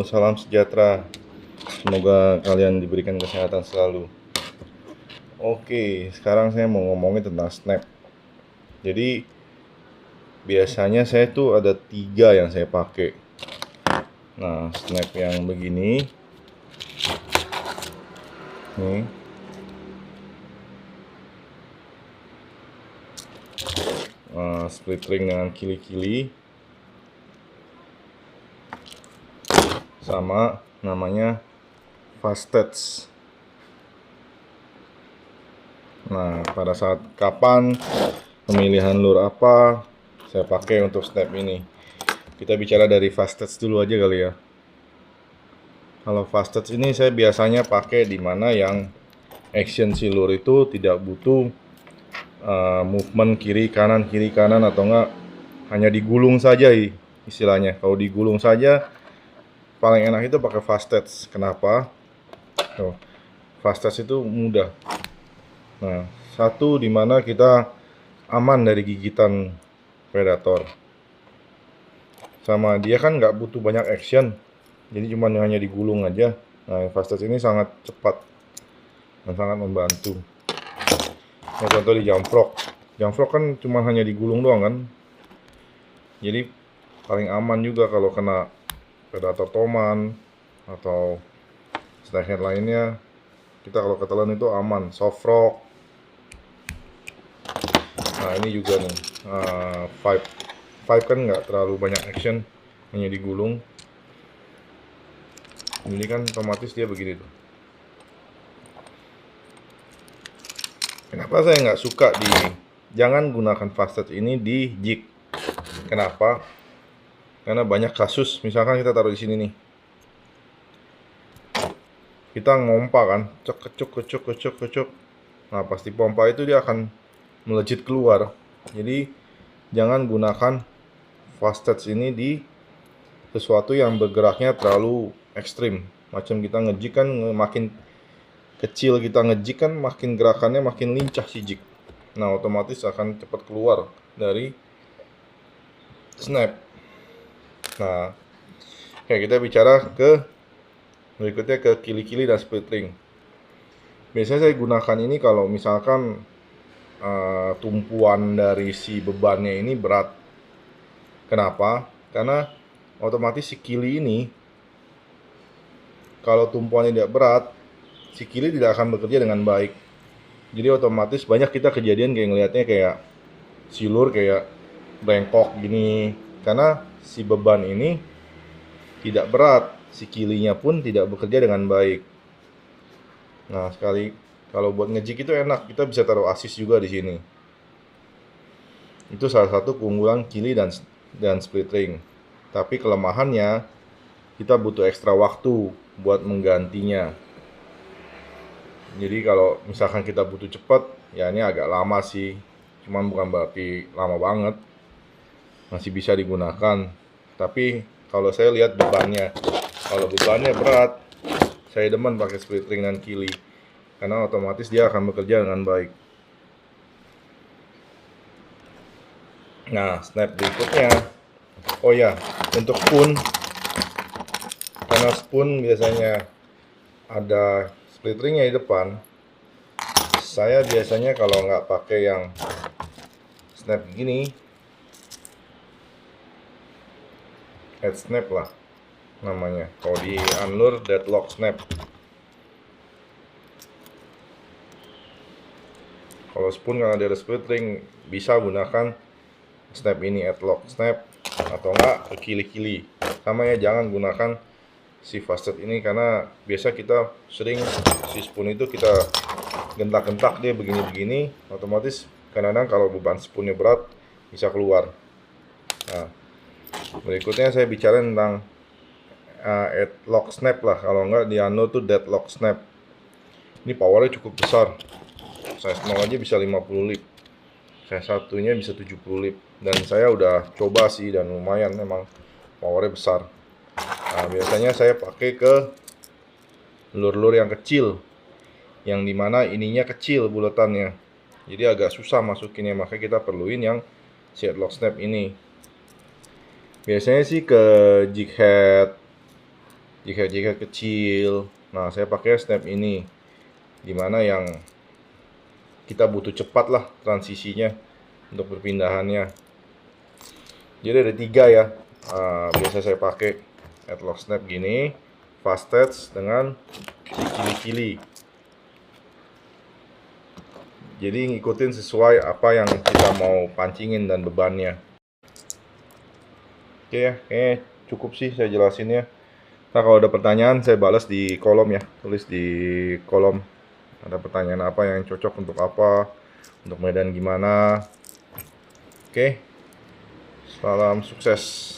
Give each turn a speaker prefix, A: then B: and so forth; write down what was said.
A: salam sejahtera. Semoga kalian diberikan kesehatan selalu. Oke, sekarang saya mau ngomongin tentang snap. Jadi biasanya saya tuh ada 3 yang saya pakai. Nah, snap yang begini, nih, split ring dengan kili-kili, sama namanya fast touch. Nah, pada saat kapan pemilihan lure apa saya pakai untuk snap ini. Kita bicara dari fast touch dulu aja kali ya. Kalau fast touch ini saya biasanya pakai di mana yang action si lure itu tidak butuh movement kiri kanan atau enggak hanya digulung saja istilahnya. Kalau digulung saja paling enak itu pakai fast touch. Kenapa? Tuh, fast touch itu mudah. Nah, satu dimana kita aman dari gigitan predator. Sama dia kan nggak butuh banyak action, jadi cuma hanya digulung aja. Nah, fast touch ini sangat cepat dan sangat membantu. Nah, contoh di jump frog kan cuma hanya digulung doang kan, jadi paling aman juga kalau kena predator toman atau snakehead lainnya. Kita kalau ketelan itu aman. Soft frog. Nah, ini juga nih, five kan nggak terlalu banyak action, hanya digulung. Ini kan otomatis dia begini tuh. Kenapa saya nggak suka jangan gunakan fast touch ini di jig? Kenapa? Karena banyak kasus, misalkan kita taruh di sini nih, kita ngompa kan, kecuk. Nah, pasti pompa itu dia akan melejit keluar. Jadi jangan gunakan fast touch ini di sesuatu yang bergeraknya terlalu ekstrim. Macam kita ngejig kan, makin kecil kita ngejig kan makin gerakannya makin lincah si jig. Nah, otomatis akan cepat keluar dari snap. Nah, kayak kita bicara berikutnya ke kili-kili dan split ring. Biasanya saya gunakan ini kalau misalkan tumpuan dari si bebannya ini berat. Kenapa? Karena otomatis si kili ini, kalau tumpuannya tidak berat, si kili tidak akan bekerja dengan baik. Jadi otomatis banyak kita kejadian kayak ngelihatnya kayak silur kayak bengkok gini, karena si beban ini tidak berat, si kilinya pun tidak bekerja dengan baik. Nah, kalau buat ngejig itu enak, kita bisa taruh asis juga di sini. Itu salah satu keunggulan kili dan split ring. Tapi kelemahannya, kita butuh ekstra waktu buat menggantinya. Jadi kalau misalkan kita butuh cepat, ya ini agak lama sih. Cuman bukan berarti lama banget. Masih bisa digunakan. Tapi kalau saya lihat bebannya, kalau bebannya berat, saya demen pakai split ring dan kili. Karena otomatis dia akan bekerja dengan baik. Nah, snap berikutnya. Oh ya, untuk spoon, karena spoon biasanya ada split ringnya di depan, saya biasanya kalau nggak pakai yang snap gini, head snap lah namanya. Kalau di unlure deadlock snap. Kalau spoon karena dia ada split ring, bisa gunakan snap ini, headlock snap, atau enggak ke kili-kili. Sama ya, jangan gunakan si fast touch ini karena biasa kita sering si spoon itu kita gentak-gentak dia begini-begini, otomatis kadang-kadang kalau beban spoonnya berat bisa keluar. Nah, berikutnya saya bicara tentang headlock snap lah, kalau enggak di unlure tuh deadlock snap. Ini powernya cukup besar. Saya small aja bisa 50 lip, saya satunya bisa 70 lip, dan saya udah coba sih dan lumayan, memang powernya besar. Nah, biasanya saya pakai ke lure-lure yang kecil, yang dimana ininya kecil buletannya, jadi agak susah masukinnya, makanya kita perluin yang si headlock snap ini. Biasanya sih ke jig jika kecil. Nah, saya pakai snap ini, dimana yang kita butuh cepat lah transisinya untuk perpindahannya. Jadi ada 3 ya. Biasa saya pakai headlock snap gini, fast touch dengan kili-kili. Jadi ngikutin sesuai apa yang kita mau pancingin dan bebannya. Oke ya, kayaknya cukup sih saya jelasinnya. Nah, kalau ada pertanyaan saya balas di kolom ya. Tulis di kolom. Ada pertanyaan apa yang cocok untuk apa, untuk medan gimana. Oke. Salam sukses.